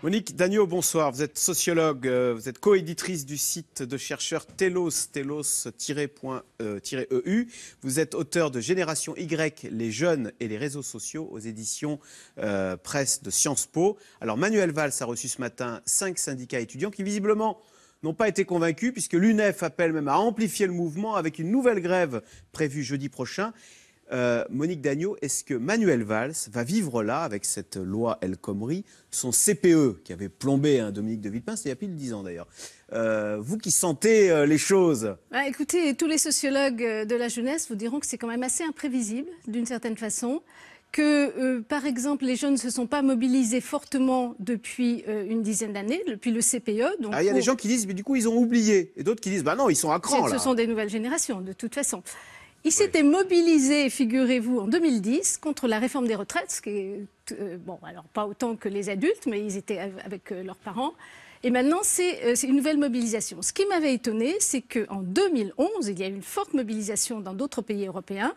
Monique Dagneau, bonsoir. Vous êtes sociologue, vous êtes coéditrice du site de chercheurs Telos, telos-EU. Vous êtes auteur de Génération Y, les jeunes et les réseaux sociaux aux éditions presse de Sciences Po. Alors Manuel Valls a reçu ce matin 5 syndicats étudiants qui visiblement n'ont pas été convaincus puisque l'UNEF appelle même à amplifier le mouvement avec une nouvelle grève prévue jeudi prochain. Monique Dagneau, est-ce que Manuel Valls va vivre là, avec cette loi El Khomri, son CPE qui avait plombé Dominique de Villepin, c'était il y a pile 10 ans d'ailleurs. Vous qui sentez les choses. Écoutez, tous les sociologues de la jeunesse vous diront que c'est quand même assez imprévisible, d'une certaine façon, que, par exemple, les jeunes ne se sont pas mobilisés fortement depuis une dizaine d'années, depuis le CPE. Donc il y a des gens qui disent, mais du coup, ils ont oublié. Et d'autres qui disent, bah non, ils sont à cran, là. Ce sont des nouvelles générations, de toute façon. Ils s'étaient mobilisés, figurez-vous, en 2010 contre la réforme des retraites, ce qui est, bon, alors pas autant que les adultes, mais ils étaient avec leurs parents. Et maintenant, c'est une nouvelle mobilisation. Ce qui m'avait étonné, c'est qu'en 2011, il y a eu une forte mobilisation dans d'autres pays européens,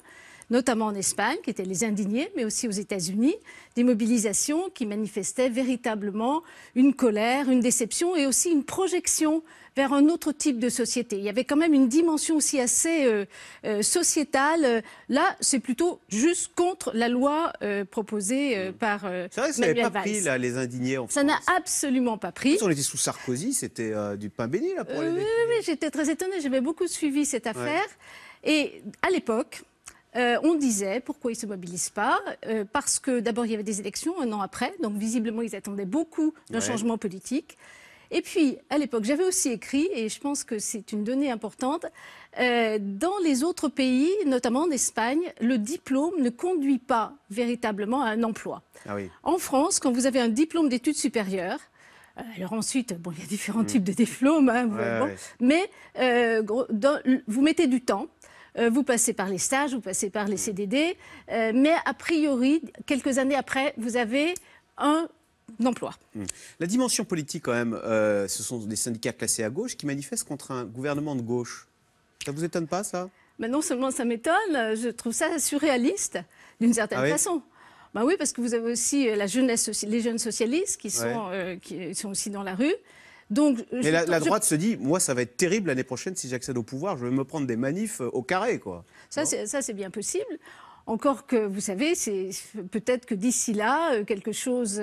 notamment en Espagne, qui étaient les indignés, mais aussi aux États-Unis, des mobilisations qui manifestaient véritablement une colère, une déception et aussi une projection vers un autre type de société. Il y avait quand même une dimension aussi assez sociétale. Là, c'est plutôt juste contre la loi proposée par c'est vrai que ça n'avait pas pris, là, les indignés en France. Ça n'a absolument pas pris. On était sous Sarkozy, c'était du pain béni, là, pour les... Oui, j'étais très étonnée. J'avais beaucoup suivi cette affaire. Ouais. Et à l'époque, on disait pourquoi ils ne se mobilisent pas, parce que d'abord il y avait des élections un an après, donc visiblement ils attendaient beaucoup d'un changement politique. Et puis à l'époque j'avais aussi écrit, et je pense que c'est une donnée importante, dans les autres pays, notamment en Espagne, le diplôme ne conduit pas véritablement à un emploi. Ah oui. En France, quand vous avez un diplôme d'études supérieures, alors ensuite, bon, il y a différents types de diplômes, hein, mais vous mettez du temps. Vous passez par les stages, vous passez par les CDD, mais a priori, quelques années après, vous avez un emploi. La dimension politique, quand même, ce sont des syndicats classés à gauche qui manifestent contre un gouvernement de gauche. Ça ne vous étonne pas, ça? Non seulement ça m'étonne, je trouve ça surréaliste, d'une certaine façon. Ben oui, parce que vous avez aussi la jeunesse, les jeunes socialistes qui sont aussi dans la rue. Donc, mais la droite se dit, moi, ça va être terrible l'année prochaine si j'accède au pouvoir, je vais me prendre des manifs au carré, quoi. Ça, c'est bien possible. Encore que, vous savez, peut-être que d'ici là, quelque chose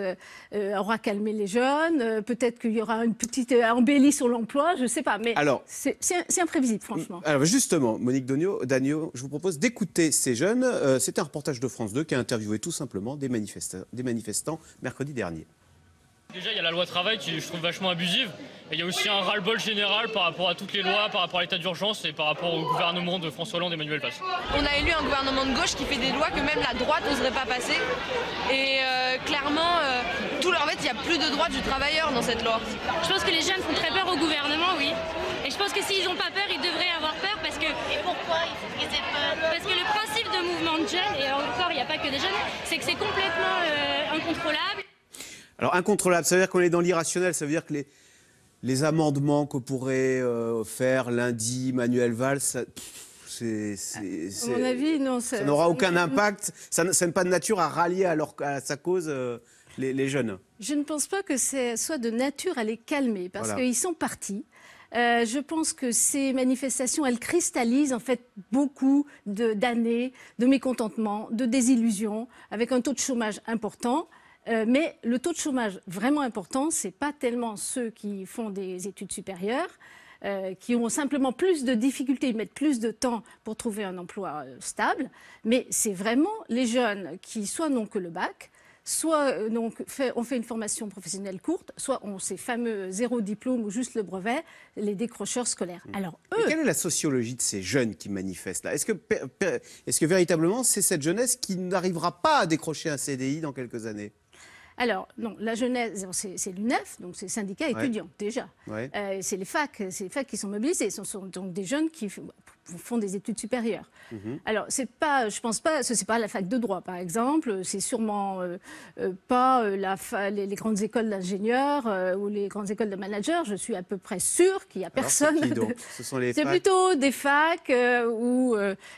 aura calmé les jeunes, peut-être qu'il y aura une petite embellie sur l'emploi, je ne sais pas, mais c'est imprévisible, franchement. Alors justement, Monique Dagneau, je vous propose d'écouter ces jeunes. C'était un reportage de France 2 qui a interviewé tout simplement des manifestants mercredi dernier. Déjà, il y a la loi travail qui je trouve vachement abusive. Et il y a aussi un ras-le-bol général par rapport à toutes les lois, par rapport à l'état d'urgence et par rapport au gouvernement de François Hollande et Manuel Valls. On a élu un gouvernement de gauche qui fait des lois que même la droite n'oserait pas passer. Et clairement, en fait, il n'y a plus de droit du travailleur dans cette loi. Je pense que les jeunes font très peur au gouvernement, oui. Et je pense que s'ils n'ont pas peur, ils devraient avoir peur parce que... Et pourquoi il faut qu'ils aient peur? Parce que le principe de mouvement de jeunes, et encore, il n'y a pas que des jeunes, c'est que c'est complètement incontrôlable. Alors incontrôlable, ça veut dire qu'on est dans l'irrationnel, ça veut dire que les amendements que pourrait faire lundi Manuel Valls, à mon avis, non, ça n'aura aucun impact, ça n'est pas de nature à rallier à sa cause les jeunes. Je ne pense pas que ce soit de nature à les calmer, parce qu'ils sont partis. Je pense que ces manifestations, elles cristallisent en fait beaucoup d'années de mécontentement, de désillusion, avec un taux de chômage important. Mais le taux de chômage vraiment important, ce n'est pas tellement ceux qui font des études supérieures, qui ont simplement plus de difficultés, ils mettent plus de temps pour trouver un emploi stable, mais c'est vraiment les jeunes qui soit n'ont que le bac, soit on fait une formation professionnelle courte, soit ont ces fameux 0 diplôme ou juste le brevet, les décrocheurs scolaires. Alors, eux... Quelle est la sociologie de ces jeunes qui manifestent là? Est-ce que véritablement c'est cette jeunesse qui n'arrivera pas à décrocher un CDI dans quelques années? Alors, non, la jeunesse, c'est l'UNEF, donc c'est le syndicat étudiant, déjà. C'est les facs qui sont mobilisés. Ce sont donc des jeunes qui, font des études supérieures. Mhm. Alors, je pense pas, c'est pas la fac de droit, par exemple, c'est sûrement pas les grandes écoles d'ingénieurs ou les grandes écoles de managers. Je suis à peu près sûre qu'il n'y a personne. Alors, c'est qui, donc Ce sont les C'est facs plutôt des facs où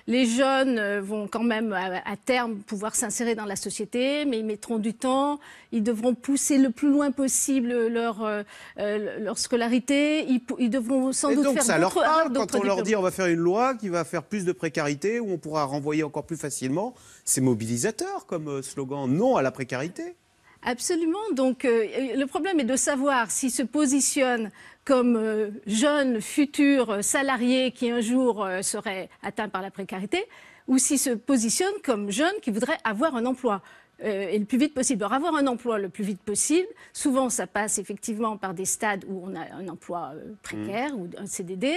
les jeunes vont quand même à terme pouvoir s'insérer dans la société, mais ils mettront du temps. Ils devront pousser le plus loin possible leur scolarité. Ils devront sans Et doute donc faire ça leur d'autres parle quand on leur diplômes. dit on va faire une loi qui va faire plus de précarité, où on pourra renvoyer encore plus facilement. C'est mobilisateur comme slogan, non à la précarité. Absolument. Donc, le problème est de savoir s'ils se positionnent comme jeunes futurs salariés qui un jour seraient atteints par la précarité, ou s'ils se positionnent comme jeunes qui voudraient avoir un emploi. Et le plus vite possible. Alors, avoir un emploi le plus vite possible, souvent ça passe effectivement par des stades où on a un emploi précaire ou un CDD.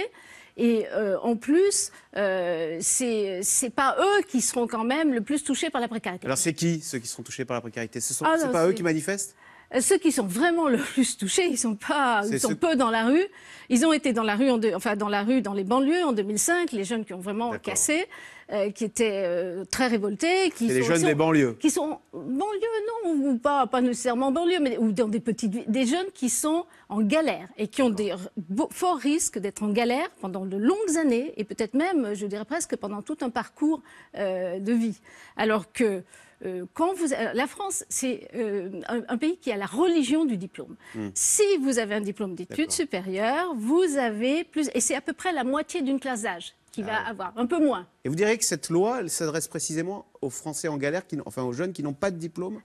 Et en plus, c'est pas eux qui seront quand même le plus touchés par la précarité. Alors c'est qui ceux qui sont touchés par la précarité? C'est Ah, non, pas eux qui manifestent? Ceux qui sont vraiment le plus touchés, ils sont peu dans la rue. Ils ont été dans la rue, dans les banlieues en 2005, les jeunes qui ont vraiment cassé, qui étaient très révoltés. C'est les jeunes des banlieues. Qui sont banlieues, non, ou pas nécessairement banlieues, mais ou dans des petites villes. Des jeunes qui sont en galère et qui ont des forts risques d'être en galère pendant de longues années et peut-être même, je dirais presque, pendant tout un parcours de vie. Alors que la France, c'est un pays qui a la religion du diplôme. Si vous avez un diplôme d'études supérieures, vous avez plus, et c'est à peu près la moitié d'une classe d'âge qui va avoir, un peu moins. Et vous direz que cette loi, elle s'adresse précisément aux Français en galère, aux jeunes qui n'ont pas de diplôme?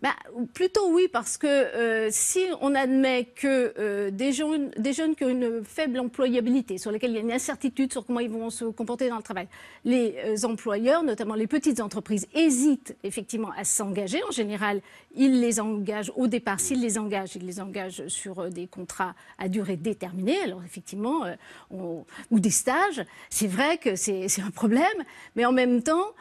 Plutôt oui, parce que si on admet que des jeunes qui ont une faible employabilité, sur lesquels il y a une incertitude sur comment ils vont se comporter dans le travail, les employeurs, notamment les petites entreprises, hésitent effectivement à s'engager. En général, ils les engagent au départ. S'ils les engagent, ils les engagent sur des contrats à durée déterminée. Alors effectivement, ou des stages. C'est vrai que c'est un problème, mais en même temps,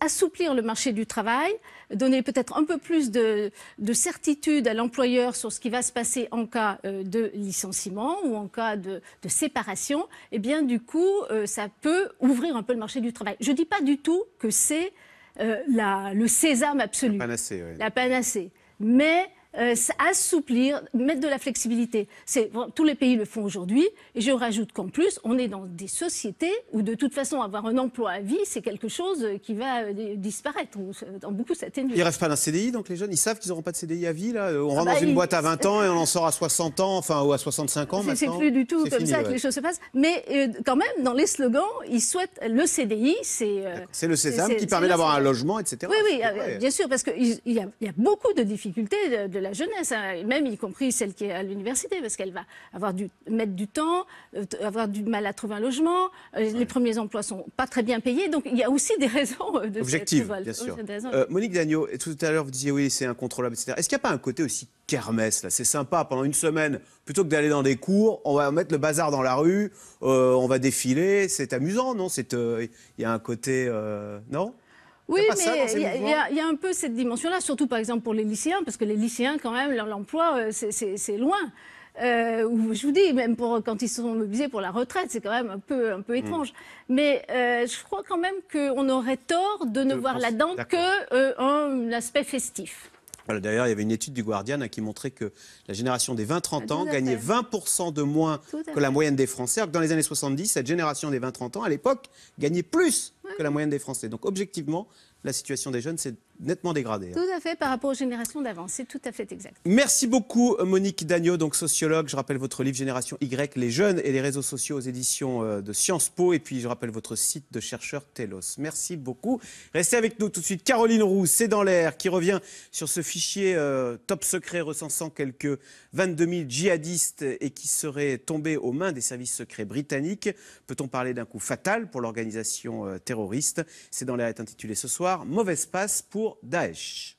assouplir le marché du travail, donner peut-être un peu plus de certitude à l'employeur sur ce qui va se passer en cas de licenciement ou en cas de séparation, eh bien du coup, ça peut ouvrir un peu le marché du travail. Je ne dis pas du tout que c'est le sésame absolu. La panacée, oui. La panacée. Mais assouplir, mettre de la flexibilité. Tous les pays le font aujourd'hui. Et je rajoute qu'en plus, on est dans des sociétés où de toute façon, avoir un emploi à vie, c'est quelque chose qui va disparaître, ou dans beaucoup s'atténuer. Ils rêvent pas d'un CDI, donc les jeunes, ils savent qu'ils n'auront pas de CDI à vie, là. On rentre dans une boîte à 20 ans et on en sort à 60 ans, ou à 65 ans maintenant. C'est plus du tout comme ça que les choses se passent. Mais quand même, dans les slogans, ils souhaitent le CDI. C'est le sésame qui permet d'avoir un logement, etc. Oui, bien sûr, parce qu'il y a beaucoup de difficultés de la jeunesse, hein, même y compris celle qui est à l'université, parce qu'elle va mettre du temps, avoir du mal à trouver un logement. Les premiers emplois sont pas très bien payés, donc il y a aussi des raisons de objectives, cette révolte. bien sûr. Oui, Monique Dagneau, tout à l'heure vous disiez oui, c'est incontrôlable, etc. Est-ce qu'il n'y a pas un côté aussi kermesse là? C'est sympa pendant une semaine, plutôt que d'aller dans des cours, on va mettre le bazar dans la rue, on va défiler, c'est amusant, non? Il y a un côté, non? Oui, mais il y a un peu cette dimension-là, surtout par exemple pour les lycéens, parce que les lycéens, quand même, l'emploi, c'est loin. Je vous dis, même quand ils sont mobilisés pour la retraite, c'est quand même un peu étrange. Mais je crois quand même qu'on aurait tort de ne voir là-dedans qu'un aspect festif. D'ailleurs, il y avait une étude du Guardian qui montrait que la génération des 20-30 ans gagnait 20% de moins que la moyenne des Français. Alors que dans les années 70, cette génération des 20-30 ans, à l'époque, gagnait plus que la moyenne des Français. Donc objectivement, la situation des jeunes s'est nettement dégradée. Tout à fait, par rapport aux générations d'avant. C'est tout à fait exact. Merci beaucoup, Monique Dagneau, donc sociologue. Je rappelle votre livre Génération Y, les jeunes et les réseaux sociaux aux éditions de Sciences Po. Et puis, je rappelle votre site de chercheur Telos. Merci beaucoup. Restez avec nous tout de suite. Caroline Roux, C'est dans l'air, qui revient sur ce fichier top secret recensant quelques 22 000 djihadistes et qui seraient tombés aux mains des services secrets britanniques. Peut-on parler d'un coup fatal pour l'organisation terroriste? C'est dans l'air est intitulé ce soir « Mauvaise passe pour Daesh ».